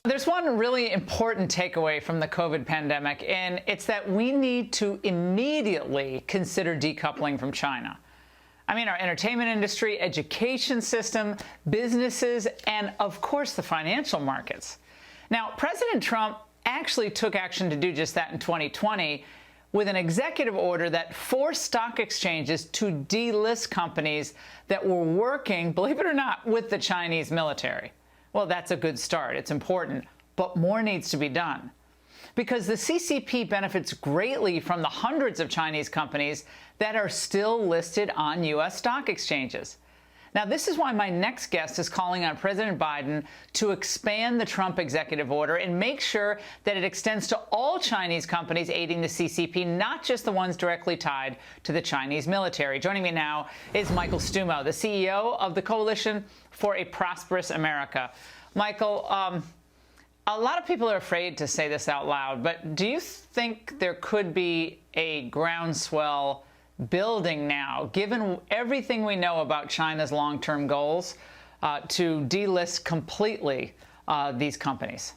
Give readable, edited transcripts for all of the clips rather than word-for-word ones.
There's one really important takeaway from the COVID pandemic, and it's that we need to immediately consider decoupling from China. I mean, our entertainment industry, education system, businesses, and of course the financial markets. Now, President Trump actually took action to do just that in 2020 with an executive order that forced stock exchanges to delist companies that were working, believe it or not, with the Chinese military. Well, that's a good start. It's important, but more needs to be done. Because the CCP benefits greatly from the hundreds of Chinese companies that are still listed on U.S. stock exchanges. Now, this is why my next guest is calling on President Biden to expand the Trump executive order and make sure that it extends to all Chinese companies aiding the CCP, not just the ones directly tied to the Chinese military. Joining me now is Michael Stumo, the CEO of the Coalition for a Prosperous America. Michael, a lot of people are afraid to say this out loud, but do you think there could be a groundswell building now, given everything we know about China's long-term goals, to delist completely these companies?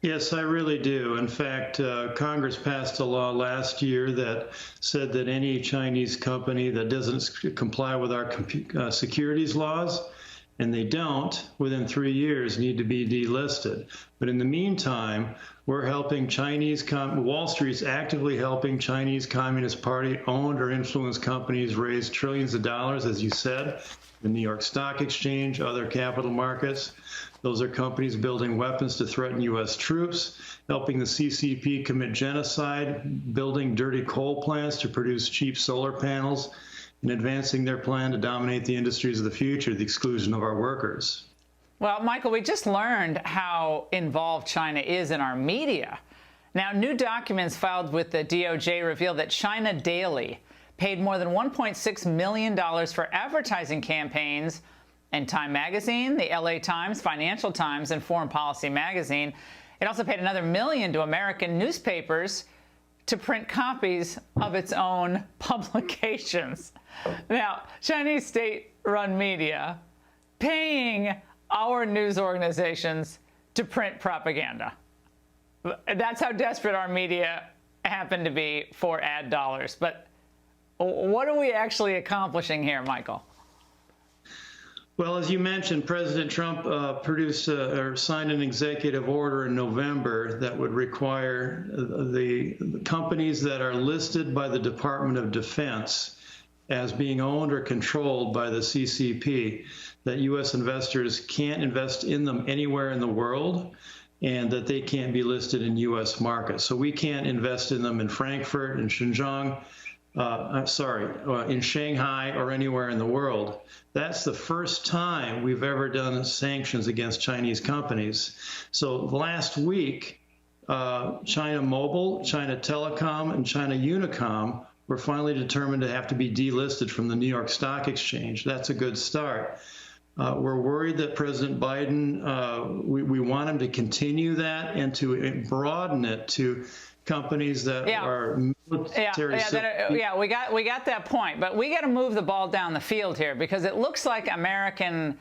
Yes, I really do. In fact, Congress passed a law last year that said that any Chinese company that doesn't comply with our securities laws, and they don't, within 3 years, need to be delisted. But in the meantime, we're helping Wall Street's actively helping Chinese Communist Party owned or influenced companies raise trillions of dollars, as you said, the New York Stock Exchange, other capital markets. Those are companies building weapons to threaten U.S. troops, helping the CCP commit genocide, building dirty coal plants to produce cheap solar panels, and advancing their plan to dominate the industries of the future at the exclusion of our workers. Well, Michael, we just learned how involved China is in our media. Now, new documents filed with the DOJ reveal that China Daily paid more than $1.6 million for advertising campaigns in Time Magazine, the LA Times, Financial Times, and Foreign Policy Magazine. It also paid another $1 million to American newspapers to print copies of its own publications. Now, Chinese state-run media paying our news organizations to print propaganda. That's how desperate our media happen to be for ad dollars. But what are we actually accomplishing here, Michael? Well, as you mentioned, President Trump signed an executive order in November that would require the companies that are listed by the Department of Defense as being owned or controlled by the CCP, that U.S. investors can't invest in them anywhere in the world, and that they can't be listed in U.S. markets. So we can't invest in them in Frankfurt, in Xinjiang, in Shanghai, or anywhere in the world. That's the first time we've ever done sanctions against Chinese companies. So last week, China Mobile, China Telecom, and China Unicom were finally determined to have to be delisted from the New York Stock Exchange. That's a good start. We're worried that President Biden, we want him to continue that and to broaden it to companies that are military. We got that point, but we got to move the ball down the field here, because it looks like American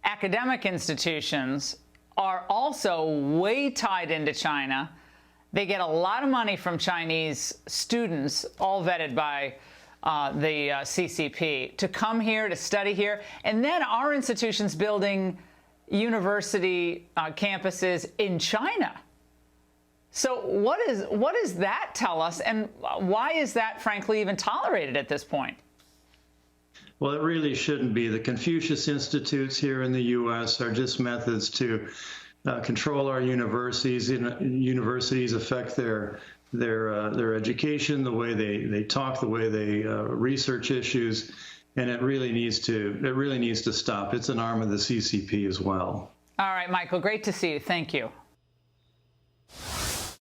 academic institutions are also way tied into China. They get a lot of money from Chinese students, all vetted by the CCP, to come here, to study here. And then our institutions building university campuses in China. So what does that tell us, and why is that, frankly, even tolerated at this point? Well, it really shouldn't be. The Confucius Institutes here in the U.S. are just methods to control our universities. Universities affect their education, the way they talk, the way they research issues, and it really needs to stop. It's an arm of the CCP as well. All right, Michael, great to see you. Thank you.